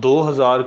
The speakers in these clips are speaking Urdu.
2000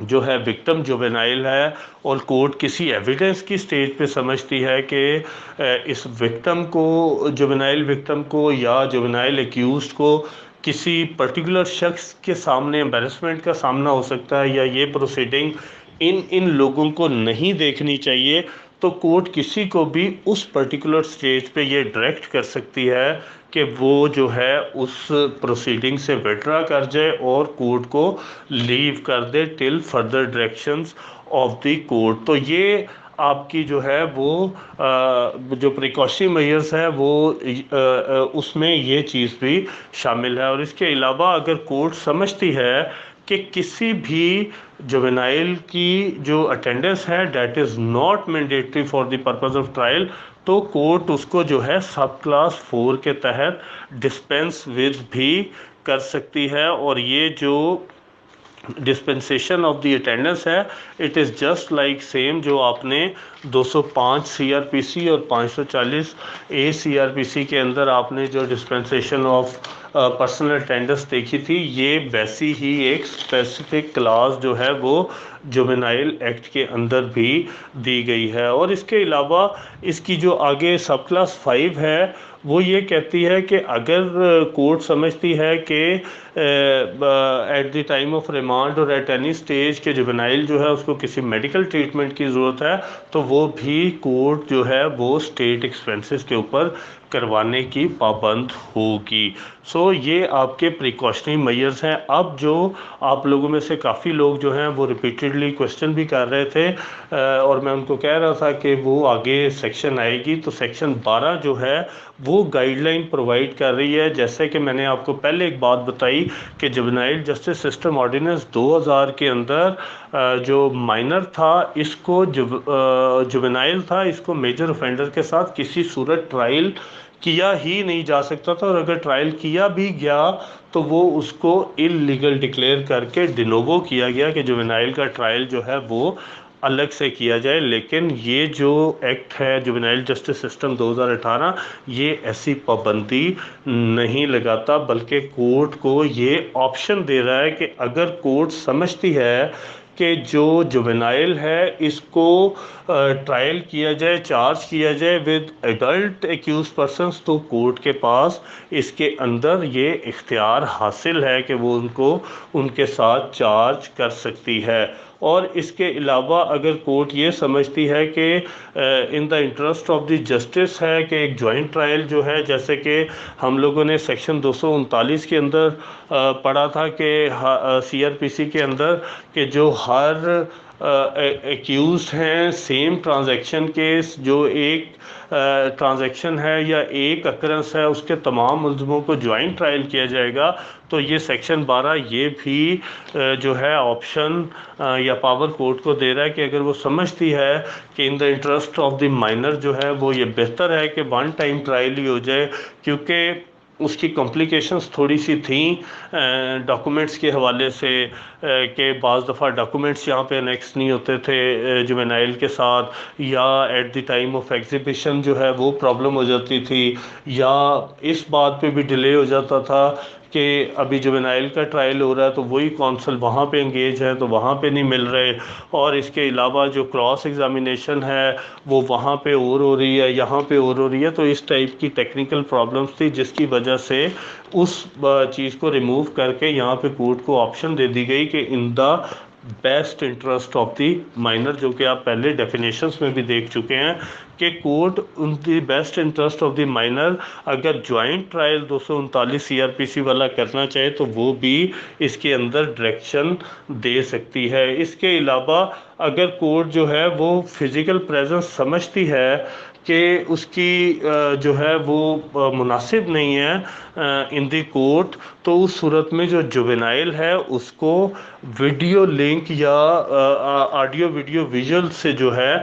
جو ہے وکٹم جوینائل ہے اور کورٹ کسی ایویڈنس کی سٹیج پہ سمجھتی ہے کہ اس وکٹم کو، جوینائل وکٹم کو یا جوینائل ایکیوزڈ کو کسی پرٹیکولر شخص کے سامنے امبیرسمنٹ کا سامنا ہو سکتا ہے یا یہ پروسیڈنگ ان لوگوں کو نہیں دیکھنی چاہیے، تو کورٹ کسی کو بھی اس پرٹیکولر سٹیج پہ یہ ڈائریکٹ کر سکتی ہے کہ وہ جو ہے اس پروسیڈنگ سے وڈرا کر جائے اور کورٹ کو لیو کر دے till further directions of the court. تو یہ آپ کی جو ہے وہ جو پریکاشنری میئرز ہے وہ اس میں یہ چیز بھی شامل ہے۔ اور اس کے علاوہ اگر کورٹ سمجھتی ہے کہ کسی بھی جوینائل کی جو اٹینڈنس ہے that is not mandatory for the purpose of trial, تو کورٹ اس کو جو ہے سب کلاس 4 کے تحت ڈسپینس ود بھی کر سکتی ہے۔ اور یہ جو ڈسپنسیشن آف دی اٹینڈنس ہے it is just like same جو آپ نے 205 سی آر پی سی اور 540 اے سی آر پی سی کے اندر آپ نے جو ڈسپنسیشن آف پرسنل اٹینڈنس دیکھی تھی، یہ ویسی ہی ایک اسپیسیفک کلاس جو ہے وہ جوینائل ایکٹ کے اندر بھی دی گئی ہے۔ اور اس کے علاوہ اس کی جو آگے سب کلاس 5 ہے وہ یہ کہتی ہے کہ اگر کورٹ سمجھتی ہے کہ at the time of remand اور ایٹ اینی اسٹیج کے جوینائل جو ہے اس کو کسی میڈیکل ٹریٹمنٹ کی ضرورت ہے، تو وہ بھی کورٹ جو ہے وہ اسٹیٹ ایکسپینسز کے اوپر کروانے کی پابند ہوگی۔ سو یہ آپ کے پریکاشنری میئرز ہیں۔ اب جو آپ لوگوں میں سے کافی لوگ جو ہیں وہ ریپیٹڈلی کوشچن بھی کر رہے تھے اور میں ان کو کہہ رہا تھا کہ وہ آگے سیکشن آئے گی، تو سیکشن 12 جو ہے وہ گائیڈ لائن پرووائڈ کر رہی ہے، جیسے کہ میں نے آپ کو پہلے ایک بات بتائی کہ جوینائل جسٹس سسٹم آرڈیننس 2000 کے اندر جو مائنر تھا اس کو جوینائل تھا اس کو میجر اوفینڈر کے ساتھ کسی صورت ٹرائل کیا ہی نہیں جا سکتا تھا، اور اگر ٹرائل کیا بھی گیا تو وہ اس کو انلیگل ڈکلیئر کر کے ڈینوو کیا گیا کہ جوینائل کا ٹرائل جو ہے وہ الگ سے کیا جائے۔ لیکن یہ جو ایکٹ ہے جوینائل جسٹس سسٹم 2018 یہ ایسی پابندی نہیں لگاتا، بلکہ کورٹ کو یہ آپشن دے رہا ہے کہ اگر کورٹ سمجھتی ہے کہ جو جوینائل ہے اس کو ٹرائل کیا جائے، چارج کیا جائے ود ایڈلٹ ایکیوز پرسنس، تو کورٹ کے پاس اس کے اندر یہ اختیار حاصل ہے کہ وہ ان کو ان کے ساتھ چارج کر سکتی ہے۔ اور اس کے علاوہ اگر کورٹ یہ سمجھتی ہے کہ in the interest of the justice ہے کہ ایک جوائنٹ ٹرائل جو ہے، جیسے کہ ہم لوگوں نے سیکشن 239 کے اندر پڑھا تھا کہ سی آر پی سی کے اندر کہ جو ہر ایکیوز ہیں سیم ٹرانزیکشن کے، جو ایک ٹرانزیکشن ہے یا ایک اکرنس ہے اس کے تمام ملزموں کو جوائنٹ ٹرائل کیا جائے گا، تو یہ سیکشن 12 یہ بھی جو ہے آپشن یا پاور کورٹ کو دے رہا ہے کہ اگر وہ سمجھتی ہے کہ in the interest of the minor جو ہے وہ یہ بہتر ہے کہ ون ٹائم ٹرائل ہی ہو جائے، کیونکہ اس کی کمپلیکیشنز تھوڑی سی تھیں ڈاکومنٹس کے حوالے سے کہ بعض دفعہ ڈاکومنٹس یہاں پہ انیکس نہیں ہوتے تھے جوینائل کے ساتھ، یا at the time of exhibition جو ہے وہ پرابلم ہو جاتی تھی، یا اس بات پہ بھی ڈیلے ہو جاتا تھا کہ ابھی جوینائل کا ٹرائل ہو رہا ہے تو وہی کونسل وہاں پہ انگیج ہے تو وہاں پہ نہیں مل رہے، اور اس کے علاوہ جو کراس ایگزامینیشن ہے وہ وہاں پہ اور ہو رہی ہے یہاں پہ اور ہو رہی ہے، تو اس ٹائپ کی ٹیکنیکل پرابلمس تھی جس کی وجہ سے اس چیز کو ریموو کر کے یہاں پہ کورٹ کو آپشن دے دی گئی کہ in the best interest of the minor, جو کہ آپ پہلے ڈیفینیشنز میں بھی دیکھ چکے ہیں کہ court in the best interest of the minor اگر joint trial 239 C R P C والا کرنا چاہے تو وہ بھی اس کے اندر ڈائریکشن دے سکتی ہے۔ اس کے علاوہ اگر کورٹ جو ہے وہ فزیکل پریزنس سمجھتی ہے کہ اس کی جو ہے وہ مناسب نہیں ہے ان دی کورٹ، تو اس صورت میں جو جوینائل ہے اس کو ویڈیو لنک یا آڈیو ویڈیو ویژول سے جو ہے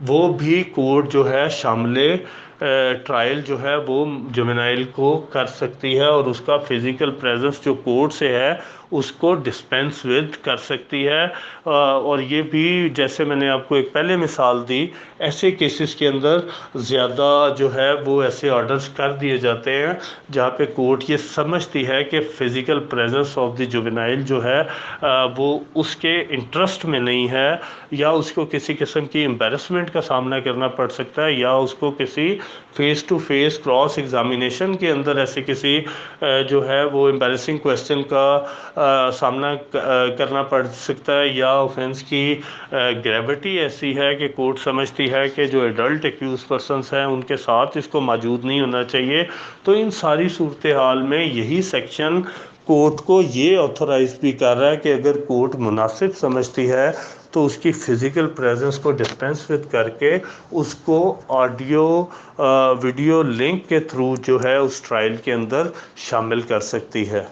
وہ بھی کورٹ جو ہے شامل ٹرائل جو ہے وہ جوینائل کو کر سکتی ہے، اور اس کا فزیکل پریزنس جو کورٹ سے ہے اس کو ڈسپینس ود کر سکتی ہے، اور یہ بھی جیسے میں نے آپ کو ایک پہلے مثال دی، ایسے کیسز کے اندر زیادہ جو ہے وہ ایسے آرڈرز کر دیے جاتے ہیں جہاں پہ کورٹ یہ سمجھتی ہے کہ physical presence of the juvenile جو ہے وہ اس کے انٹرسٹ میں نہیں ہے، یا اس کو کسی قسم کی امبیرسمنٹ کا سامنا کرنا پڑ سکتا ہے، یا اس کو کسی face to face cross examination کے اندر ایسے کسی جو ہے وہ امبیرسنگ کویسچن کا سامنا کرنا پڑ سکتا ہے، یا آفینس کی گریوٹی ایسی ہے کہ کورٹ سمجھتی ہے کہ جو ایڈلٹ ایکیوز پرسنس ہیں ان کے ساتھ اس کو موجود نہیں ہونا چاہیے۔ تو ان ساری صورتحال میں یہی سیکشن کورٹ کو یہ آتھورائز بھی کر رہا ہے کہ اگر کورٹ مناسب سمجھتی ہے تو اس کی فزیکل پریزنس کو ڈسپینس ود کر کے اس کو آڈیو ویڈیو لنک کے تھرو جو ہے اس ٹرائل کے اندر شامل کر سکتی ہے۔